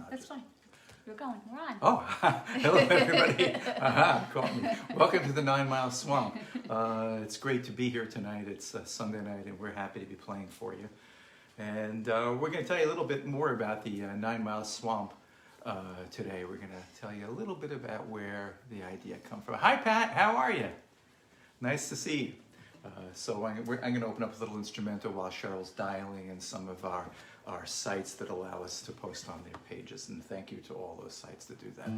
That's fine. We're going. We're on. Oh, hello everybody. Caught me. Welcome to the 9 Mile Swamp. It's great to be here tonight. It's Sunday night and we're happy to be playing for you. And we're going to tell you a little bit more about the 9 Mile Swamp today. We're going to tell you a little bit about where the idea comes from. Hi Pat, how are you? Nice to see you. So I'm going to open up a little instrumental while Cheryl's dialing in some of our sites that allow us to post on their pages. And thank you to all those sites that do that.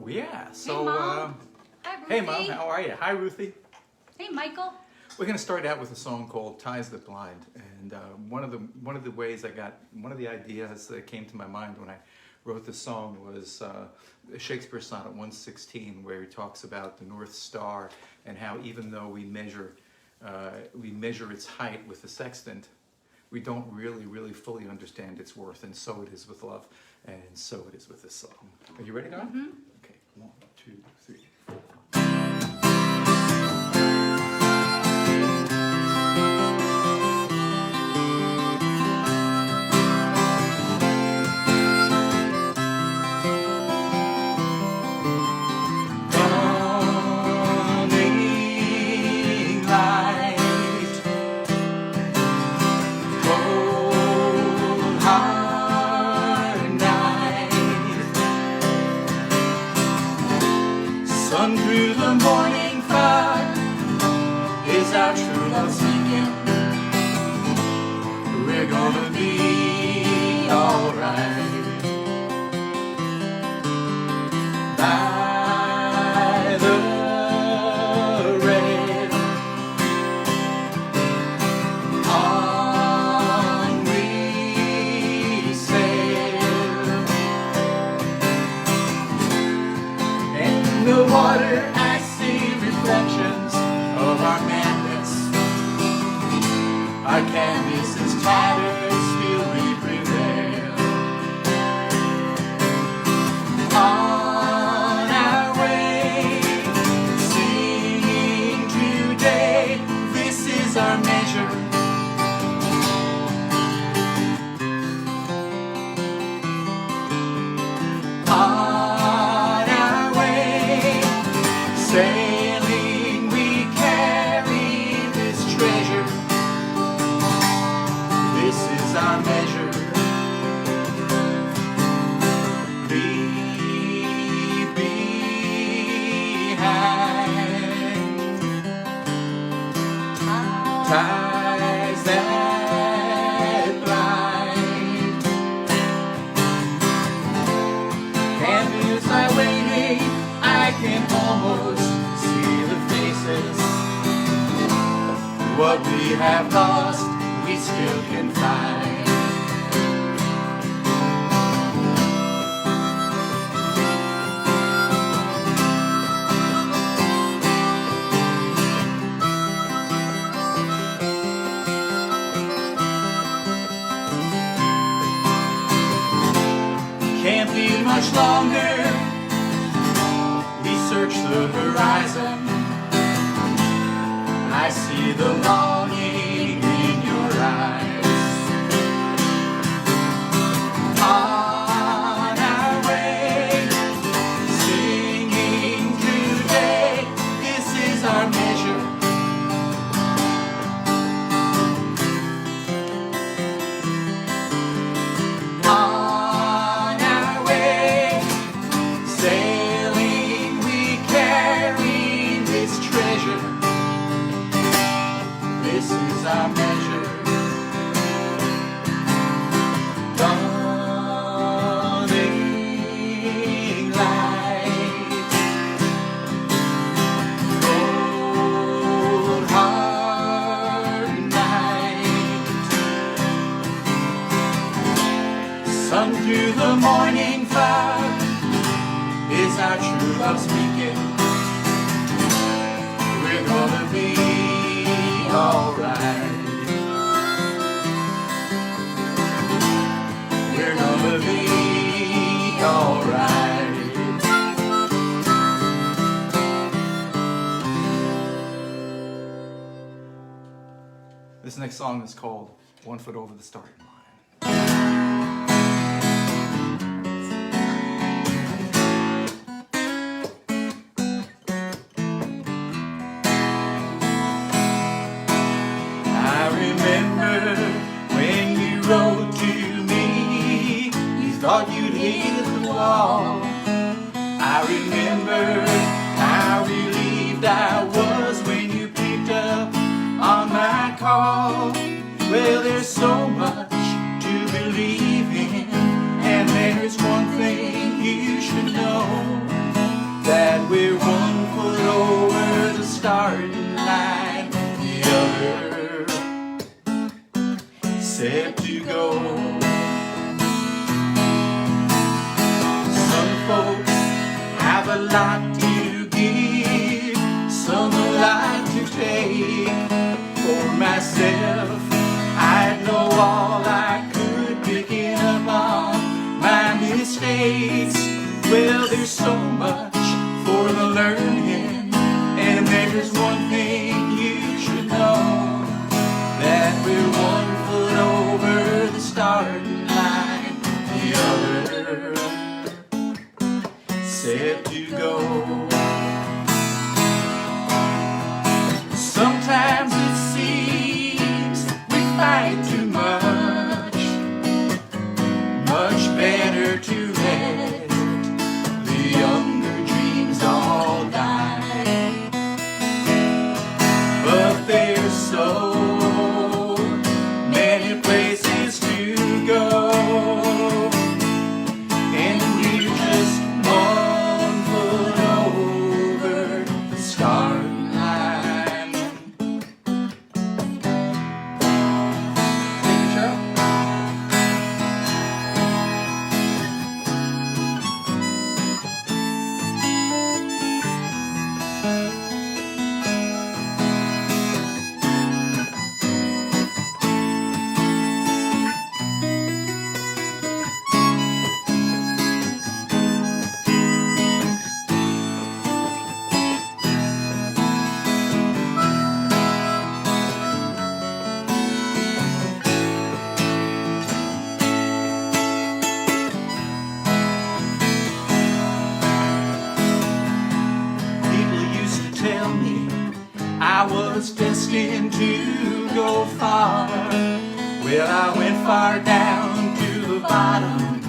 Yeah, so, hey, Mom. Hey Mom, how are you? Hi Ruthie. Hey, Michael. We're going to start out with a song called Ties That Blind, and one of the ways one of the ideas that came to my mind when I wrote the song was Shakespeare Sonnet 116, where he talks about the North Star and how even though we measure its height with the sextant, we don't really fully understand its worth, and so it is with love, and so it is with this song. Are you ready, Don? Mm-hmm. Okay, 1, 2, 3. Sun through the morning fire is our true love speaking. We're gonna be alright. By the red on we sail, in the water I see reflections of our madness. Our canvas is tattered, still we prevail. On our way, singing today, this is our measure. On our way, sailing we carry this treasure. This is our measure. Leave behind ties that bind. Candles are waiting, I can almost see the faces. What we have lost, we still can find. Can't be much longer. We search the horizon. I see the longing in your eyes. On our way, singing today, this is our measure. On our way, Run through the morning fog is our true love speaking. We're gonna be alright. We're gonna be alright. This next song is called One Foot Over the Starting Line. I remember when you wrote to me, you thought you'd hit the wall. I remember how relieved I was when you picked up on my call. Well, there's so much to believe in, and there's one thing you should know, that we're 1 foot over the starting line, the other set to go. Some folks have a lot to give, some a lot to take. For myself, I know all I could, picking up on my mistakes. Well, there's so much for the learning, and there's one thing you should know, that we're 1 foot over the starting line, the other set to go. Sometimes it seems we fight too much, much better to let the younger dreams all die. But there's so many places to go, and we're just 1 foot over the starting line. Thank you, Cheryl. People used to tell me I was destined to go far. Well, I went far down to the bottom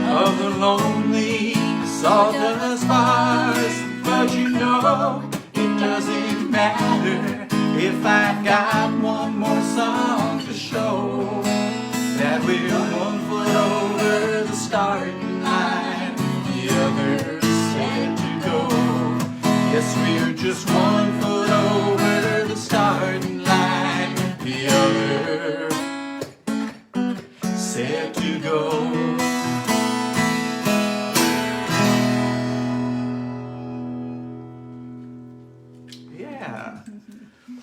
of the lonely sawdust bars. But you know, it doesn't matter if I've got one more song to show, that we're 1 foot over the starting line, the other set to go. Yes, we're just 1 foot over the starting line, the other set to go. Yeah.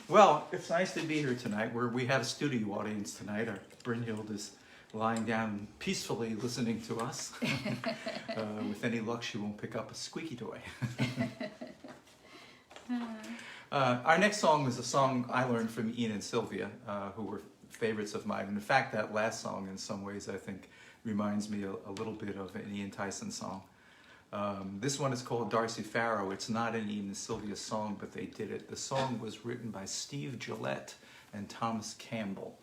Well, it's nice to be here tonight. We have a studio audience tonight. Our Brynhild is lying down peacefully listening to us. With any luck, she won't pick up a squeaky toy. Our next song is a song I learned from Ian and Sylvia, who were favorites of mine. And in fact, that last song, in some ways, I think, reminds me a little bit of an Ian Tyson song. This one is called Darcy Farrow. It's not an Ian and Sylvia song, but they did it. The song was written by Steve Gillette and Thomas Campbell.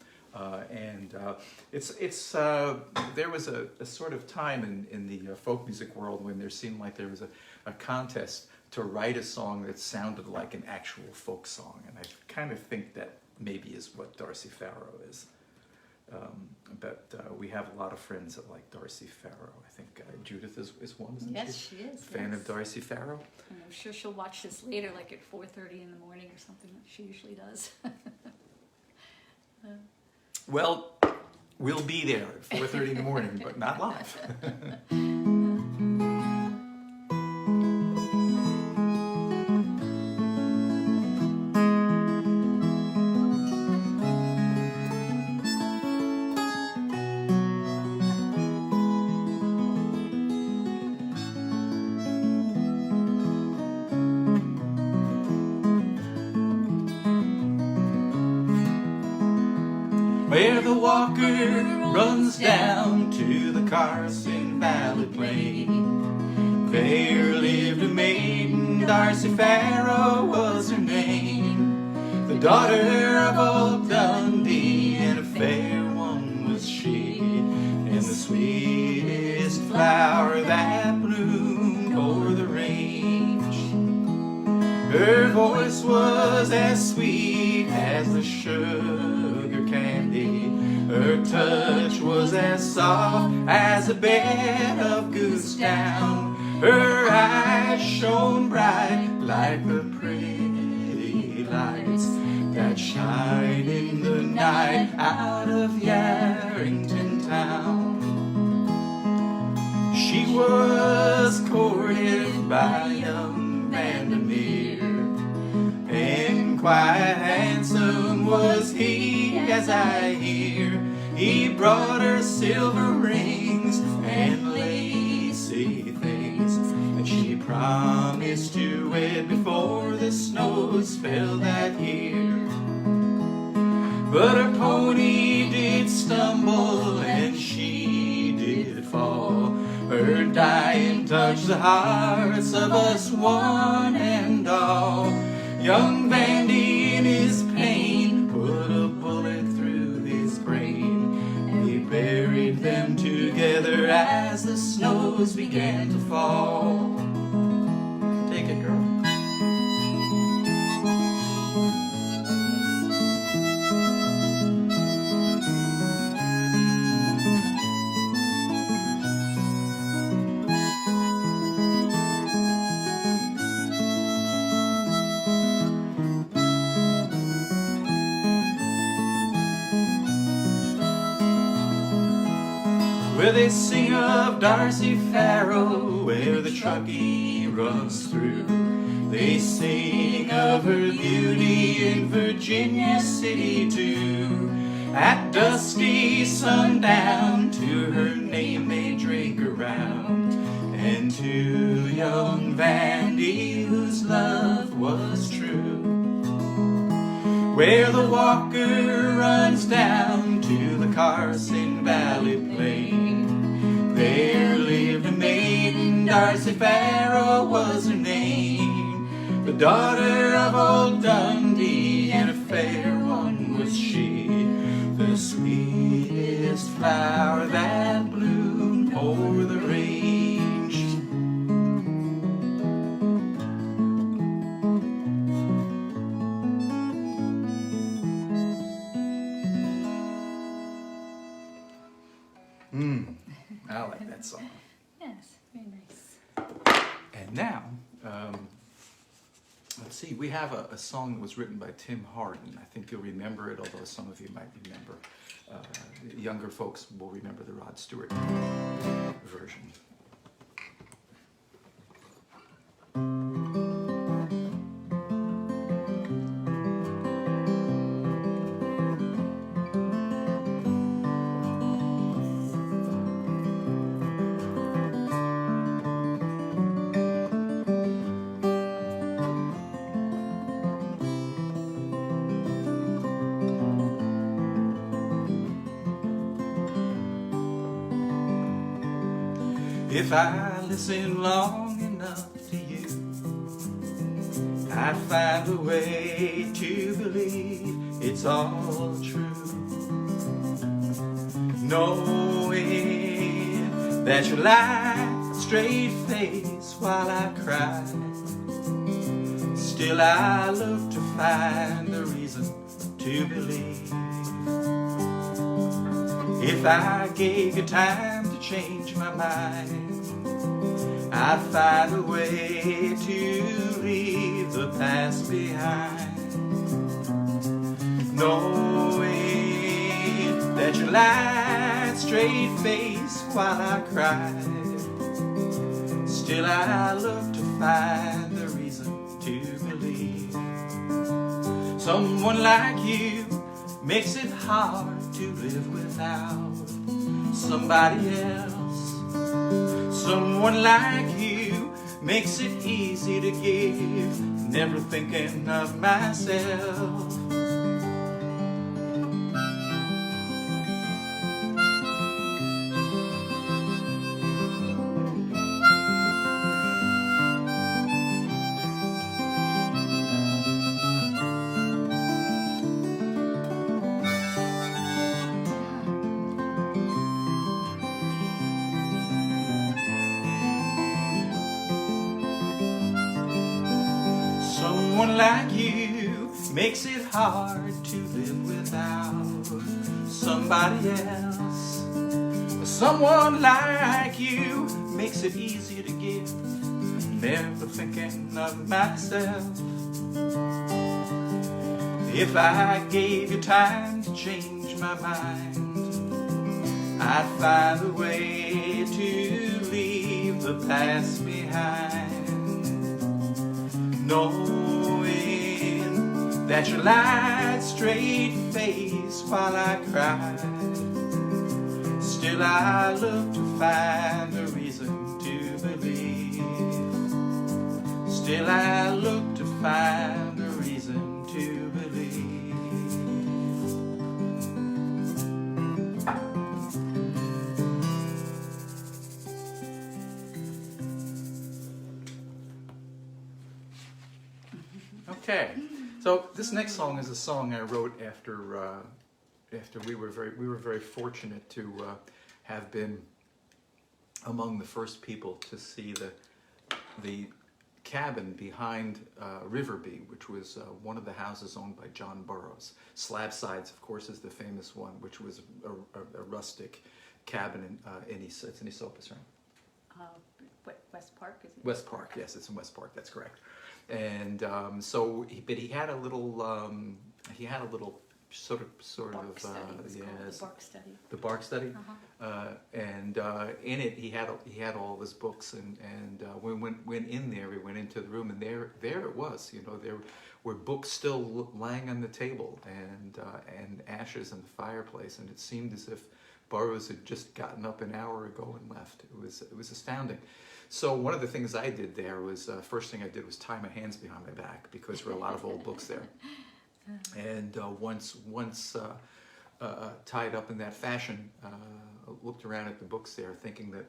There was a sort of time in the folk music world when there seemed like there was a contest to write a song that sounded like an actual folk song. And I kind of think that maybe is what Darcy Farrow is. But we have a lot of friends that like Darcy Farrow. I think Judith is one, isn't Yes, she? she is. Fan yes. of Darcy Farrow? And I'm sure she'll watch this later, like at 4:30 in the morning or something, like she usually does. Well, we'll be there at 4:30 in the morning, but not live. Where the Walker runs down to the Carson Valley Plain, there lived a maiden, Darcy Farrow was her name. The daughter of old Dundee, and a fair one was she, and the sweetest flower that bloomed o'er the range. Her voice was as sweet as the sugar candy, her touch was as soft as a bed of goose down, her eyes shone bright like the pretty lights that shine in the night out of Yarrington town. She was courted by young Vandermeer, and quite handsome was he, as I hear. He brought her silver rings and lacy things, and she promised to wed before the snows fell that year. But her pony did stumble and she did fall. Her dying touched the hearts of us one and all. Young Vandy in his pain put a bullet through his brain. He buried them together as the snows began to fall. Take it, girl. Where they sing of Darcy Farrow, where the Truckee runs through. They sing of her beauty in Virginia City too. At dusky sundown, to her name they drink around, and to young Vandy whose love was true. Where the Walker runs down to the Carson Valley Plain, there lived a maiden, Darcy Farrow was her name. The daughter of old Dundee, and a fair one was she, the sweetest flower that bloomed o'er the range. I like that song. Yes, very nice. And now, let's see, we have a song that was written by Tim Hardin. I think you'll remember it, although some of you might remember. Younger folks will remember the Rod Stewart version. If I listen long enough to you, I'd find a way to believe it's all true. Knowing that you lie straight face while I cry, still I look to find a reason to believe. If I gave you time to change my mind, I'd find a way to leave the past behind. Knowing that you lie lied straight face while I cried. Still I look to find a reason to believe. Someone like you makes it hard to live without somebody else. Someone like you makes it easy to give, never thinking of myself. Someone like you makes it hard to live without somebody else. Someone like you makes it easy to give, never thinking of myself. If I gave you time to change my mind, I'd find a way to leave the past behind. Knowing that you lied straight face while I cried, still I look to find a reason to believe. Still I look to find a reason to believe. Okay, so this next song is a song I wrote after we were very fortunate to have been among the first people to see the cabin behind Riverby, which was one of the houses owned by John Burroughs. Slab Sides, of course, is the famous one, which was a rustic cabin in East Esopus, right? West Park, isn't it? West Park, yes, it's in West Park. That's correct. And but he had a little sort of Bark study was called, the Bark Study. The Bark Study, and in it he had all of his books, and we went in there. We went into the room, and there it was. You know, there were books still lying on the table, and ashes in the fireplace, and it seemed as if Burroughs had just gotten up an hour ago and left. It was astounding. So one of the things I did there was, first thing I did was tie my hands behind my back, because there were a lot of old books there. And once tied up in that fashion, looked around at the books there, thinking that,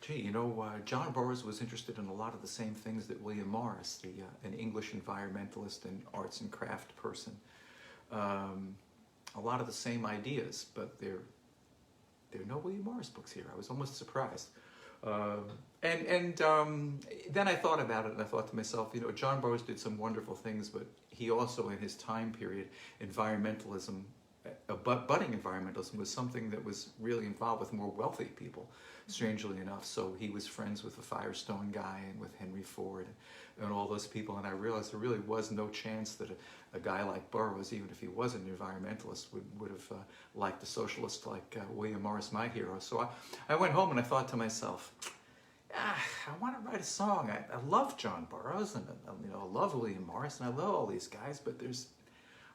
gee, you know, John Burroughs was interested in a lot of the same things that William Morris, an English environmentalist and arts and craft person. A lot of the same ideas, but there are no William Morris books here. I was almost surprised. Then I thought about it, and I thought to myself, you know, John Burroughs did some wonderful things, but he also, in his time period, environmentalism, budding environmentalism, was something that was really involved with more wealthy people, strangely enough. So he was friends with the Firestone guy and with Henry Ford and all those people, and I realized there really was no chance that a guy like Burroughs, even if he was an environmentalist, would have liked a socialist like William Morris, my hero. So I went home and I thought to myself, I want to write a song. I love John Burroughs, and you know, I love William Morris, and I love all these guys, but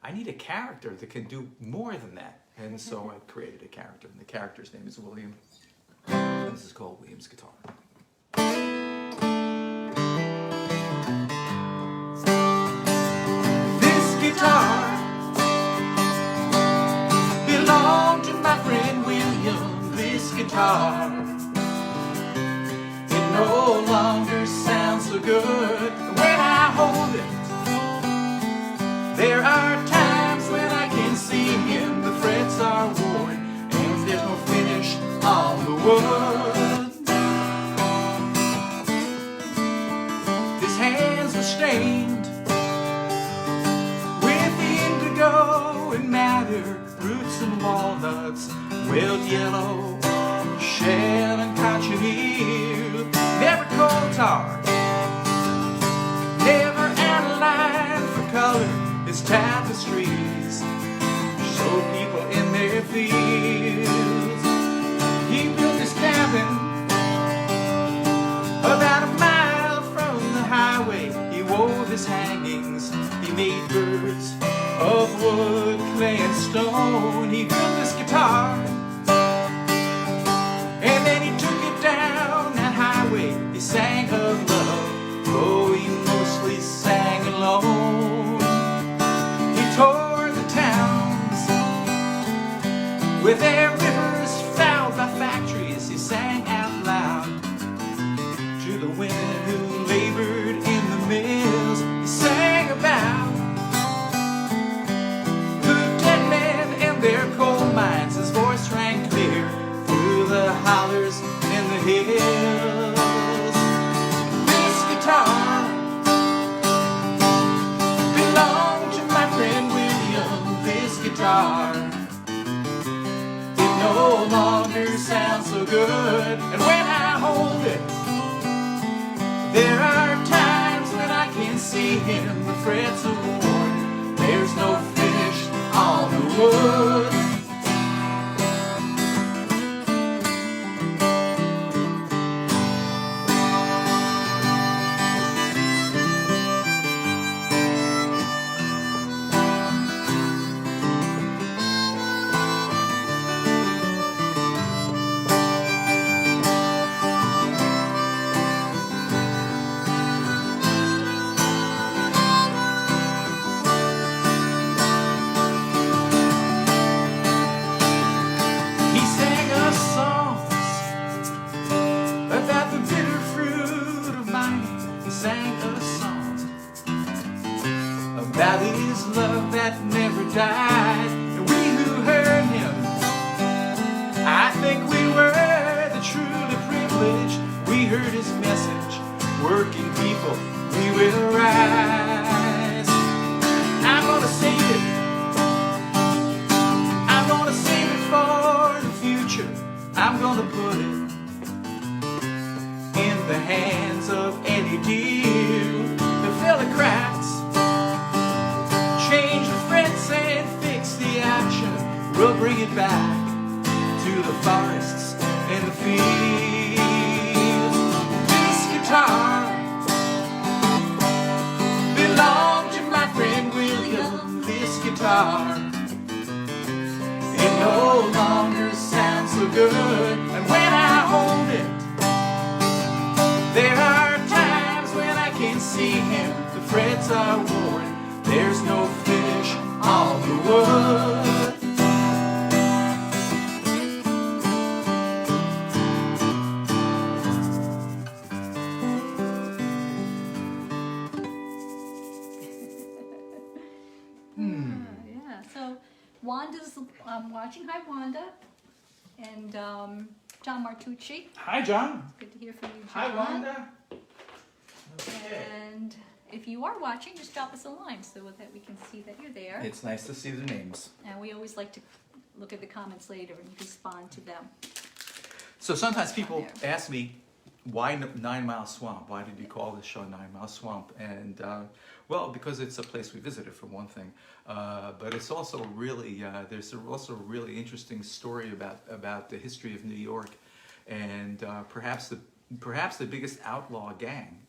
I need a character that can do more than that. And so I created a character, and the character's name is William. This is called William's Guitar. This guitar belonged to my friend William. This guitar, no longer sounds so good when I hold it. There are times when I can see him, the frets are worn, and there's no finish on the wood. His hands were stained with indigo and madder, roots and walnuts, weld yellow, shell and cochineal. Never coal tar, never aniline for color. His tapestries show people in their fields. hills. This guitar belonged to my friend William. This guitar, it no longer sounds so good. And when I hold it, there are times when I can see him. The frets are worn, there's no finish on the wood. About his love that never died. And we who heard him, I think we were the truly privileged. We heard his message, working people, we will rise. I'm gonna save it, I'm gonna save it for the future. I'm gonna put it in the hands of Eddie Dew. The fella cracks, change the frets and fix the action. We'll bring it back to the forests and the fields. This guitar belonged to my friend William. This guitar, it no longer sounds so good. And when I hold it, there are times when I can see him. The frets are worn, there's no finish on the wood. Yeah, so Wanda's watching. Hi, Wanda. And John Martucci. Hi, John. Good to hear from you, John. Hi, Wanda. Okay. And if you are watching, just drop us a line so that we can see that you're there. It's nice to see the names. And we always like to look at the comments later and respond to them. So sometimes people ask me, why 9 Mile Swamp? Why did you call this show 9 Mile Swamp? And well, because it's a place we visited for one thing, but it's also really there's also a really interesting story about the history of New York, and perhaps the biggest outlaw gang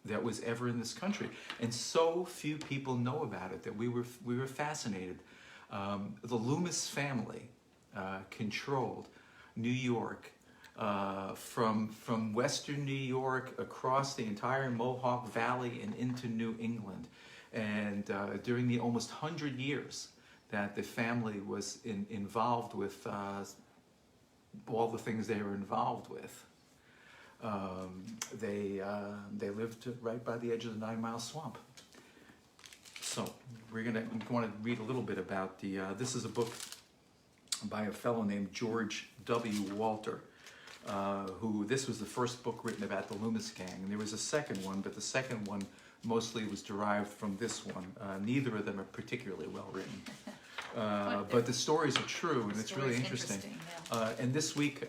that was ever in this country, and so few people know about it that we were fascinated. The Loomis family controlled New York. From western New York across the entire Mohawk Valley and into New England. And during the almost 100 years that the family was involved with all the things they were involved with, they lived right by the edge of the 9 Mile Swamp. So we're going to read a little bit about this is a book by a fellow named G.W.Walter. This was the first book written about the Loomis Gang, and there was a second one, but the second one mostly was derived from this one. Neither of them are particularly well written, but the stories are true, and it's really interesting. Yeah. And this week,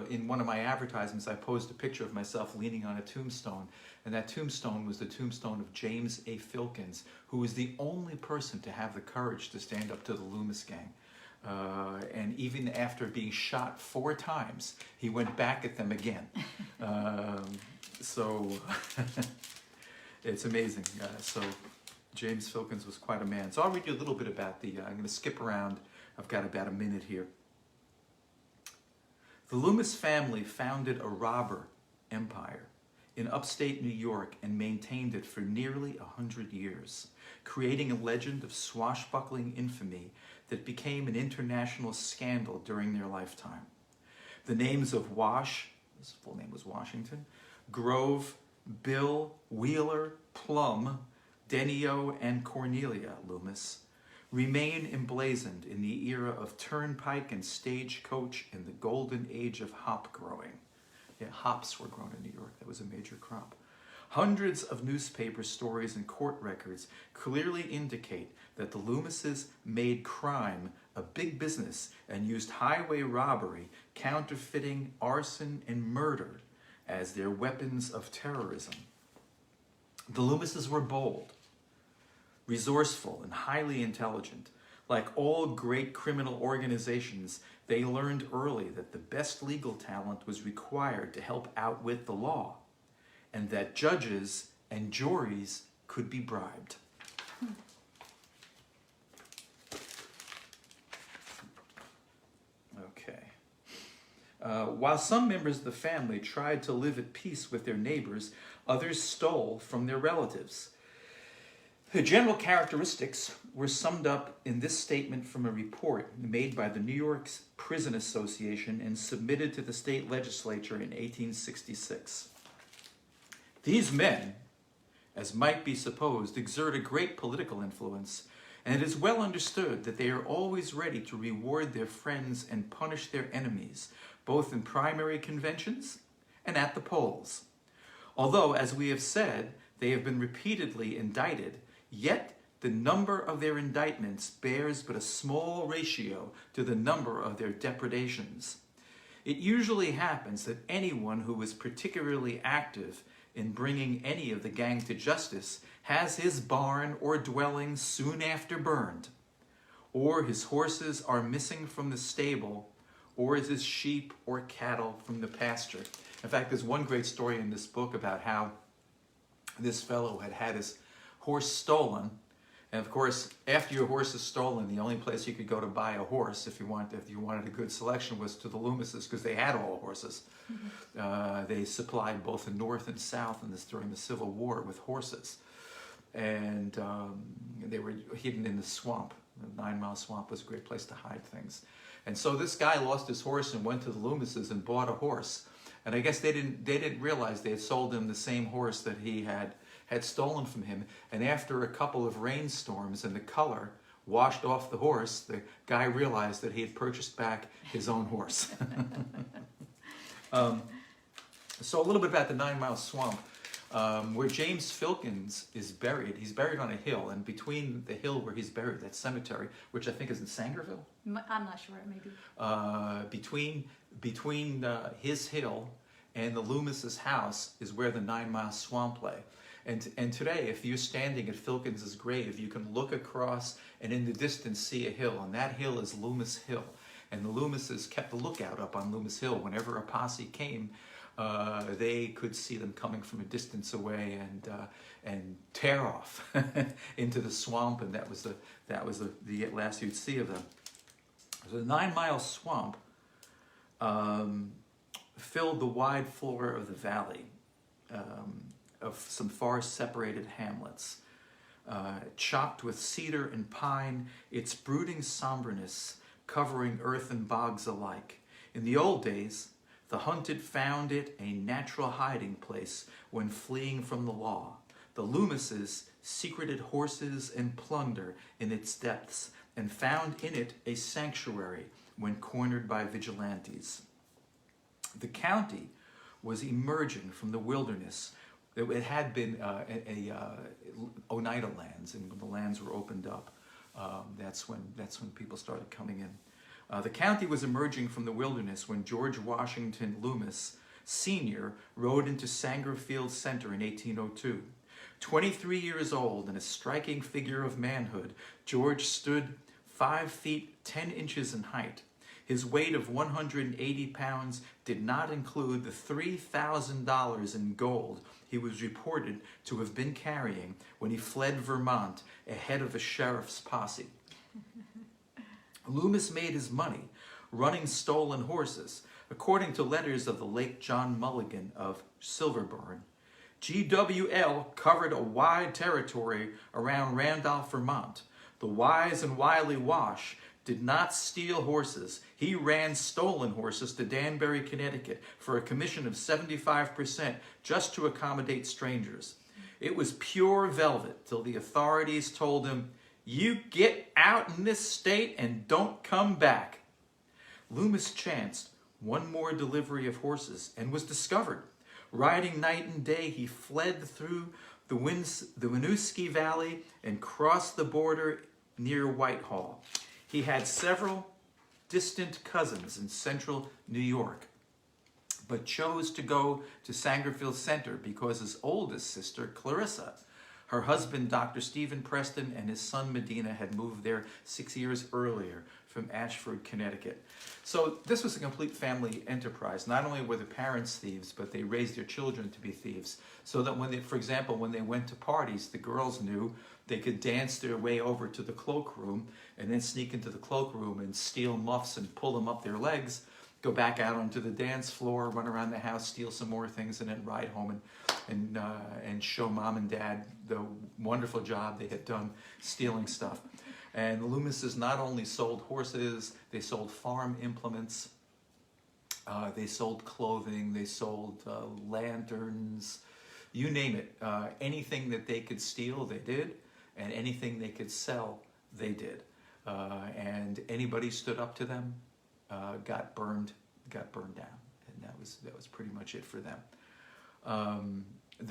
in one of my advertisements, I posed a picture of myself leaning on a tombstone, and that tombstone was the tombstone of James A. Filkins, who was the only person to have the courage to stand up to the Loomis Gang. And even after being shot 4 times, he went back at them again. So it's amazing. So James Filkins was quite a man. So I'll read you a little bit about I'm going to skip around. I've got about a minute here. The Loomis family founded a robber empire in upstate New York and maintained it for nearly 100 years, creating a legend of swashbuckling infamy that became an international scandal during their lifetime. The names of his full name was Washington, Grove, Bill, Wheeler, Plum, Denio, and Cornelia Loomis remain emblazoned in the era of turnpike and stagecoach in the golden age of hop growing. Yeah, hops were grown in New York. That was a major crop. Hundreds of newspaper stories and court records clearly indicate that the Loomises made crime a big business and used highway robbery, counterfeiting, arson, and murder as their weapons of terrorism. The Loomises were bold, resourceful, and highly intelligent. Like all great criminal organizations, they learned early that the best legal talent was required to help outwit the law, and that judges and juries could be bribed. Okay. While some members of the family tried to live at peace with their neighbors, others stole from their relatives. The general characteristics were summed up in this statement from a report made by the New York Prison Association and submitted to the state legislature in 1866. These men, as might be supposed, exert a great political influence, and it is well understood that they are always ready to reward their friends and punish their enemies, both in primary conventions and at the polls. Although, as we have said, they have been repeatedly indicted, yet the number of their indictments bears but a small ratio to the number of their depredations. It usually happens that anyone who is particularly active in bringing any of the gang to justice has his barn or dwelling soon after burned, or his horses are missing from the stable, or his sheep or cattle from the pasture. In fact, there's one great story in this book about how this fellow had his horse stolen. And of course, after your horse is stolen, the only place you could go to buy a horse if you wanted a good selection was to the Loomises, because they had all horses. Mm-hmm. They supplied both the North and South during the Civil War with horses. And they were hidden in the swamp. The 9 Mile Swamp was a great place to hide things. And so this guy lost his horse and went to the Loomises and bought a horse. And I guess they didn't realize they had sold him the same horse that he had stolen from him. And after a couple of rainstorms and the color washed off the horse, the guy realized that he had purchased back his own horse. So a little bit about the 9 Mile Swamp, where James Filkins is buried. He's buried on a hill, and between the hill where he's buried, that cemetery, which I think is in Sangerville. I'm not sure, maybe. Between his hill and the Loomis's house is where the 9 Mile Swamp lay. And today, if you're standing at Filkins's grave, you can look across and in the distance see a hill, and that hill is Loomis Hill. And the Loomises kept a lookout up on Loomis Hill. Whenever a posse came, they could see them coming from a distance away and tear off into the swamp, and that was the last you'd see of them. So the 9 Mile Swamp filled the wide floor of the valley of some far separated hamlets, chocked with cedar and pine, its brooding somberness covering earth and bogs alike. In the old days, the hunted found it a natural hiding place when fleeing from the law. The Loomises secreted horses and plunder in its depths and found in it a sanctuary when cornered by vigilantes. The county was emerging from the wilderness. It had been Oneida lands, and when the lands were opened up, that's when people started coming in. The county was emerging from the wilderness when George Washington Loomis, Sr., rode into Sangerfield Center in 1802. 23 years old and a striking figure of manhood, George stood 5 feet 10 inches in height. His weight of 180 pounds did not include the $3,000 in gold he was reported to have been carrying when he fled Vermont ahead of a sheriff's posse. Loomis made his money running stolen horses. According to letters of the late John Mulligan of Silverburn, G.W.L. covered a wide territory around Randolph, Vermont. The wise and wily Wash did not steal horses. He ran stolen horses to Danbury, Connecticut for a commission of 75% just to accommodate strangers. It was pure velvet till the authorities told him, "You get out in this state and don't come back." Loomis chanced one more delivery of horses, and was discovered. Riding night and day, he fled through the Winooski Valley and crossed the border near Whitehall. He had several distant cousins in central New York, but chose to go to Sangerville Center because his oldest sister, Clarissa, her husband, Dr. Stephen Preston, and his son, Medina, had moved there 6 years earlier from Ashford, Connecticut. So this was a complete family enterprise. Not only were the parents thieves, but they raised their children to be thieves. So that when they, for example, when they went to parties, the girls knew they could dance their way over to the cloakroom and then sneak into the cloakroom and steal muffs and pull them up their legs, go back out onto the dance floor, run around the house, steal some more things, and then ride home and show mom and dad the wonderful job they had done stealing stuff. And the Loomises not only sold horses, they sold farm implements, they sold clothing, they sold lanterns, you name it. Anything that they could steal, they did, and anything they could sell, they did. And anybody stood up to them got burned down, and that was pretty much it for them.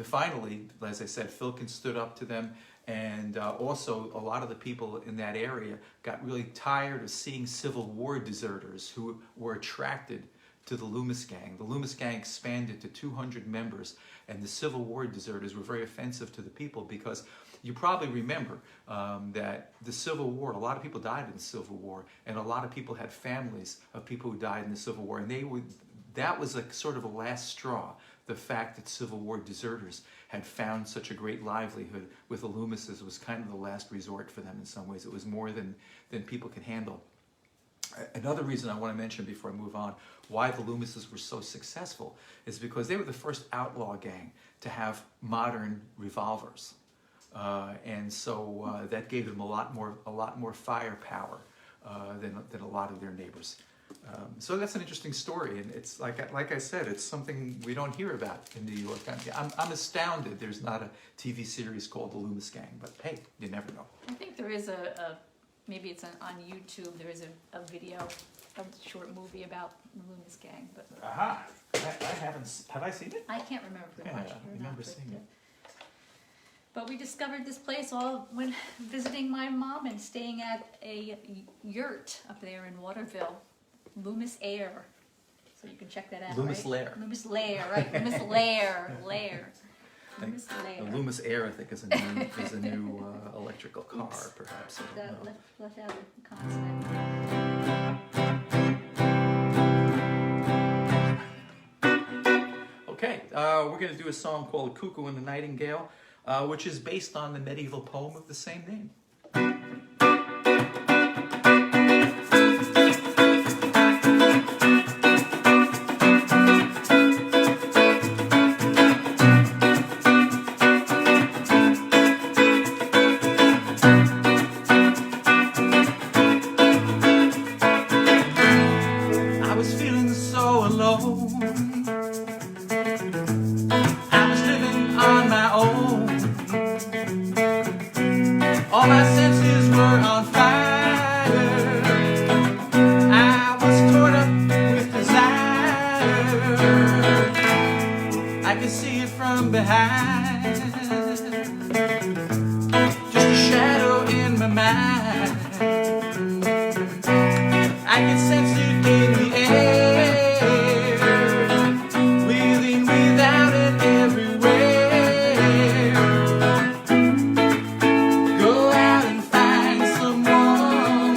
Finally, as I said, Philkin stood up to them, and also a lot of the people in that area got really tired of seeing Civil War deserters who were attracted to the Loomis Gang. The Loomis Gang expanded to 200 members, and the Civil War deserters were very offensive to the people because you probably remember that the Civil War, a lot of people died in the Civil War, and a lot of people had families of people who died in the Civil War, and that was a sort of a last straw. The fact that Civil War deserters had found such a great livelihood with the Loomises was kind of the last resort for them in some ways. It was more than people could handle. Another reason I want to mention before I move on why the Loomises were so successful is because they were the first outlaw gang to have modern revolvers. And so that gave them a lot more firepower than a lot of their neighbors. So that's an interesting story, and it's like I said, it's something we don't hear about in New York. I'm astounded there's not a TV series called The Loomis Gang, but hey, you never know. I think there is maybe it's on YouTube, there is a video, a short movie about the Loomis Gang. But Aha! I haven't, have I seen it? I can't remember if we watched it or remember not. seeing it. But we discovered this place all when visiting my mom and staying at a yurt up there in Waterville, Loomis Air. So you can check that out. Loomis right? Lair. Loomis Lair, right? Loomis Lair. Loomis Lair. The Loomis Air, I think, is a new electrical car, Oops. perhaps. I don't know. Left out a consonant. Okay, we're going to do a song called Cuckoo and the Nightingale, which is based on the medieval poem of the same name. I was feeling so alone. I was living on my own. All my senses were on fire. I was torn up with desire. I could see it from behind. Just a shadow in my mind. I could sense it in the air, within, without, and everywhere. Go out and find someone.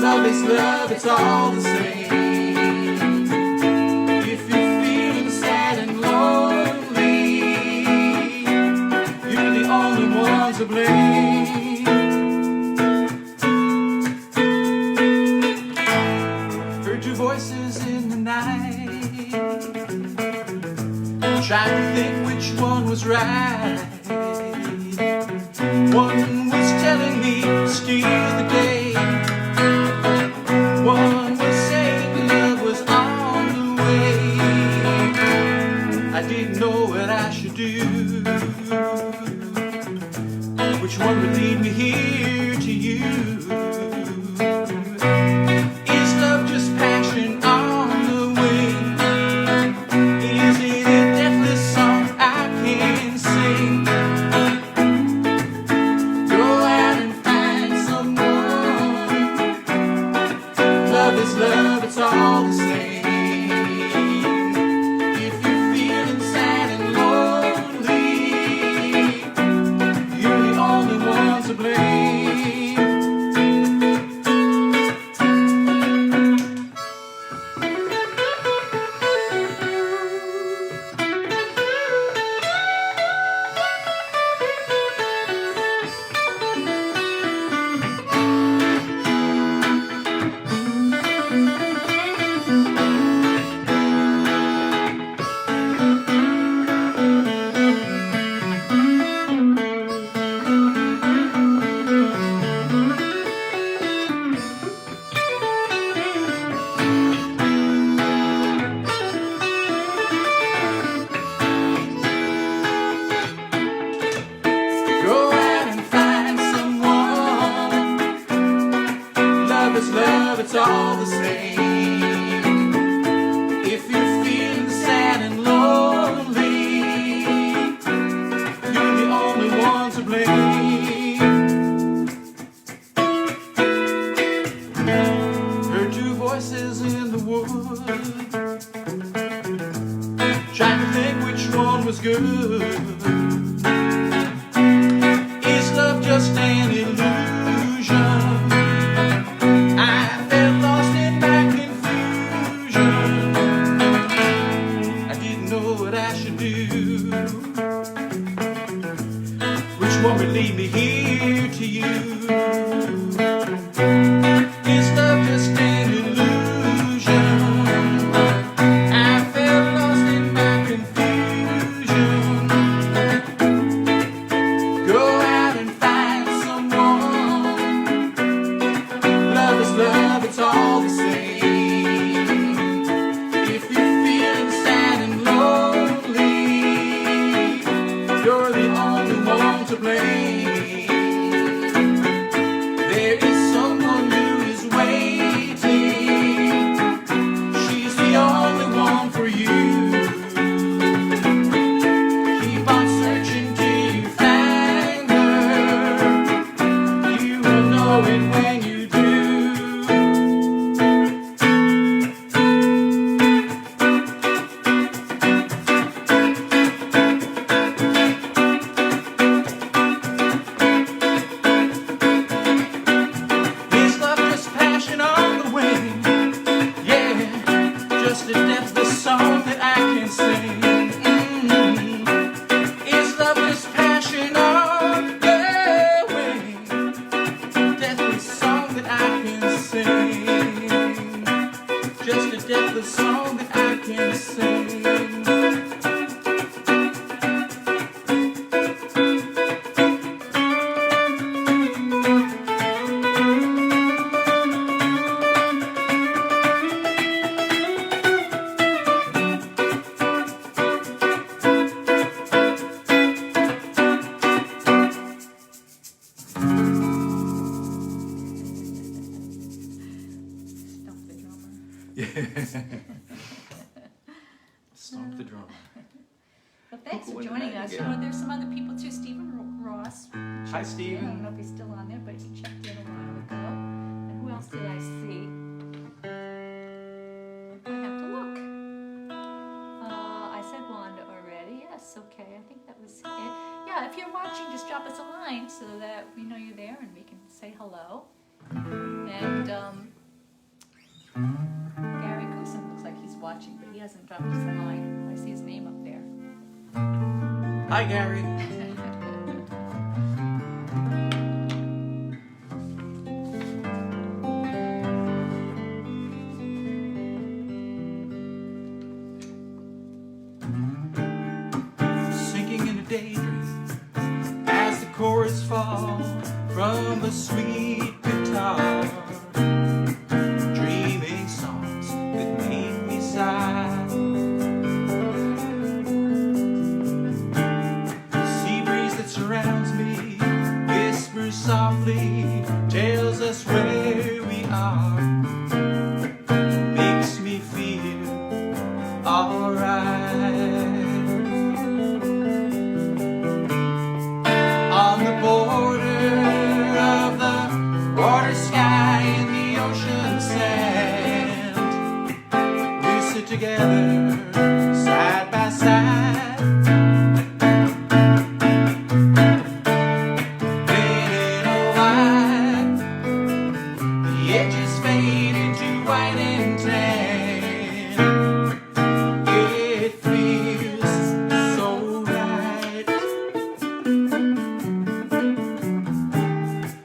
Love is love, it's all the same. If you're feeling sad and lonely, you're the only one to blame. Voices in the night, trying to think which one was right. One was telling me to steal the day. One was saying love was on the way. I didn't know what I should do. Which one would lead me here to you? Is love just passion? all the same. If you're feeling sad and lonely, you're the only one to blame. Heard two voices in the woods, trying to think which one was good. Is love just an illusion? I felt lost in my confusion. I didn't know what I should do. Which one would lead me here to you? Is love just an illusion? I felt lost in my confusion. Go out and find someone. Love is love, it's all the same. If you're feeling sad and lonely, you're the only one to blame. There is someone who is waiting. She's the only one for you. Keep on searching till you find her. You will know it when you do. Is love just passion on the wing? Yeah, just a deathless song that I can sing. Is love just passion on the wing? Deathless song that I can sing. Just a deathless song that I can sing. Stomp the drummer. Well, thanks Cuckoo for and joining us. You Nightingale. know, there's some other people too. Stephen Ross. Hi, I don't Stephen. know if he's still on there, but he checked in a while ago. And who else did I see? I have to look. I said Wanda already. Yes, okay. I think that was it. Yeah, if you're watching, just drop us a line so that we know you're there and we can say hello. And Gary Goosen looks like he's watching, but he hasn't dropped us a line. I see his name up there. Hi, Gary. Sinking in a daydream as the chorus falls from the sweet guitar, dreaming songs that make me sigh. The sea breeze that surrounds me whispers softly, tells us where we are, makes me feel alright. On the border of the water, sky, and the ocean sand, we sit together side by side, fading white. The edges fade into white and tan. It feels so right.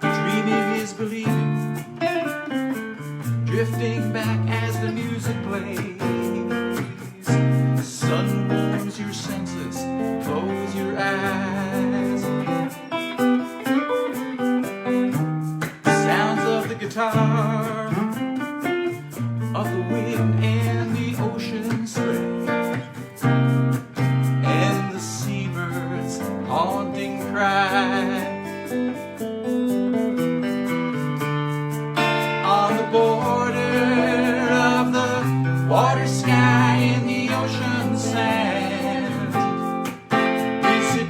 Dreaming is believing, drifting back as the music plays. The sun warms your senses, close your eyes. Sounds of the guitar, of the wind and the ocean spray, and the seabirds' haunting cry. On the border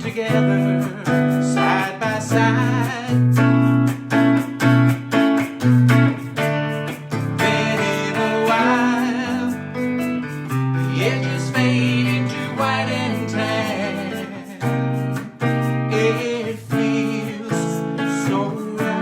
together, side by side. Then in a while, the edges fade into white and tan. It feels so right.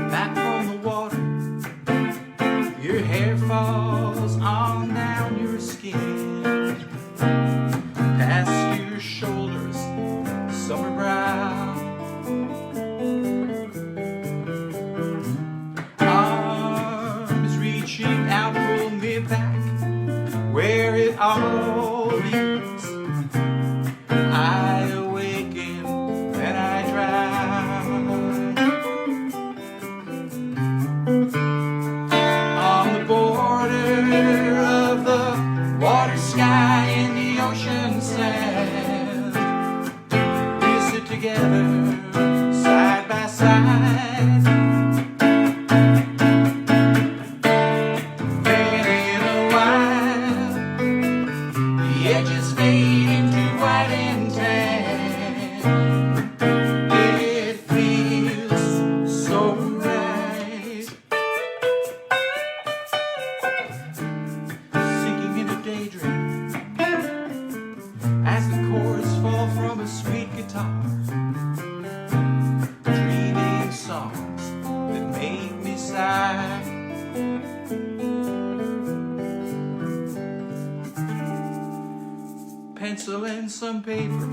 Back from the water, your hair falls on down your skin, past your shoulders, summer brown. Arms reaching out, pull me back where it all begins. I awaken and I drown on the border of the water, sky, and the ocean sand. We sit together, side by side. Then in a while, the edges fade into white and tan. It feels so right. Sinking in a daydream as the chords fall from a sweet guitar, dreaming songs that make me sigh. Pencil and some paper,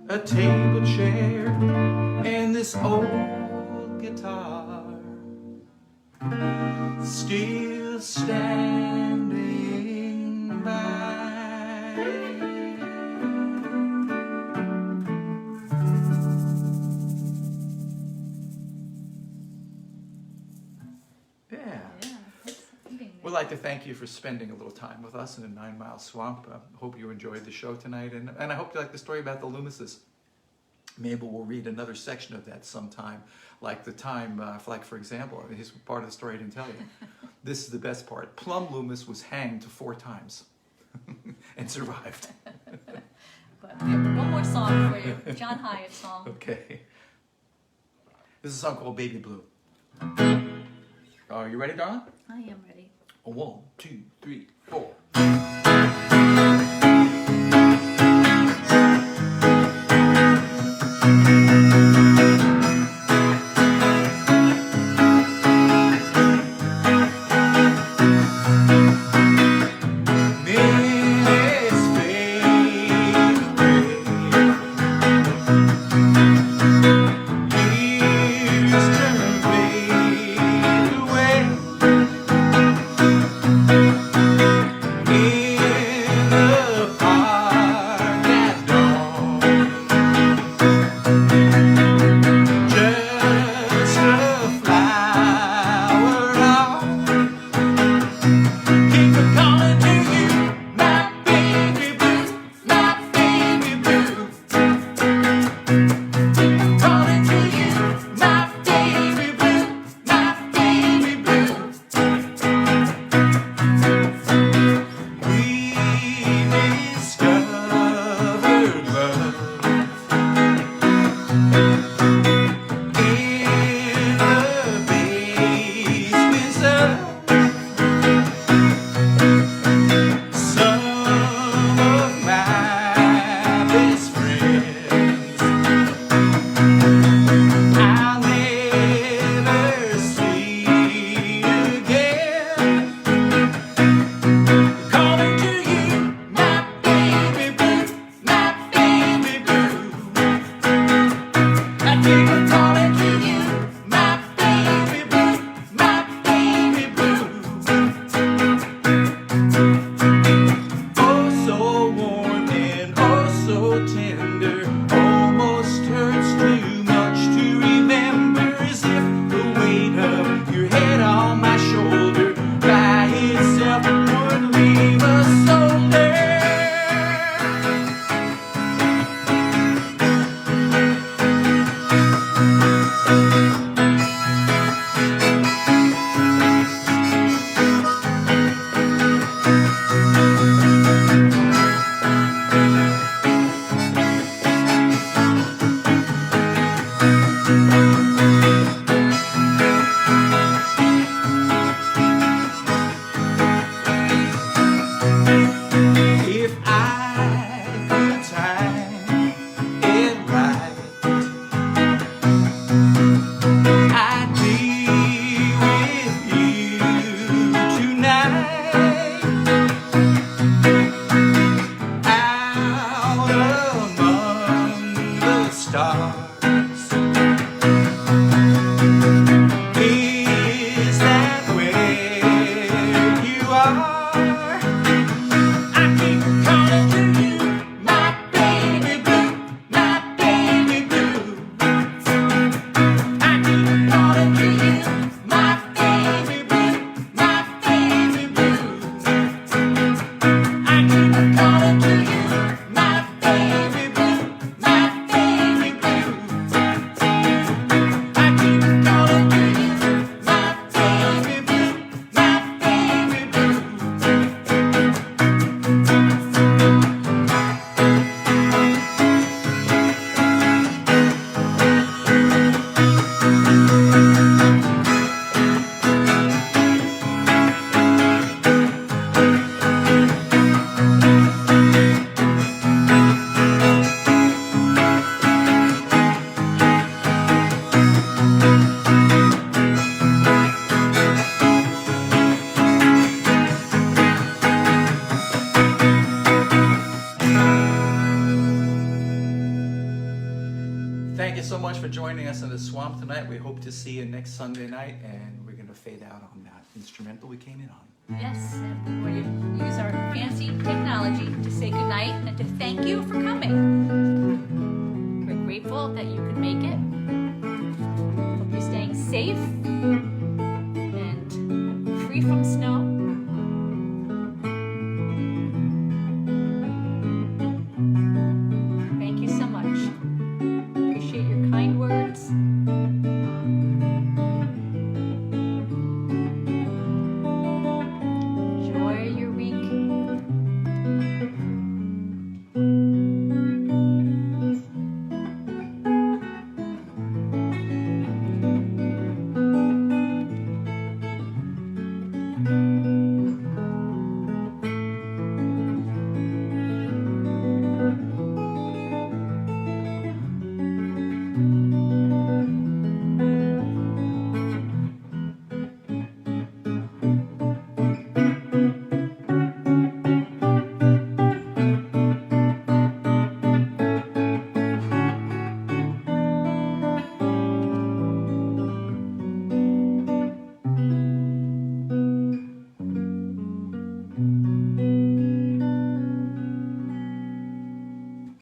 a table chair, and this old guitar still standing by. Yeah. We'd like to thank you for spending a little time with us in a 9 Mile Swamp. Hope you enjoyed the show tonight, and I hope you like the story about the Loomises. Maybe we'll read another section of that sometime, like the time, like for example, here's part of the story I didn't tell you. This is the best part. Plum Loomis was hanged 4 times and survived. But we have one more song for you, John Hiatt song. Okay. This is a song called Baby Blue. Are you ready, Donna? I am ready. 1, 2, 3, 4. Thank you so much for joining us in the swamp tonight. We hope to see you next Sunday night, and we're going to fade out on that instrumental we came in on. Yes, and we use our fancy technology to say goodnight and to thank you for coming. We're grateful that you could make it. Hope you're staying safe and free from snow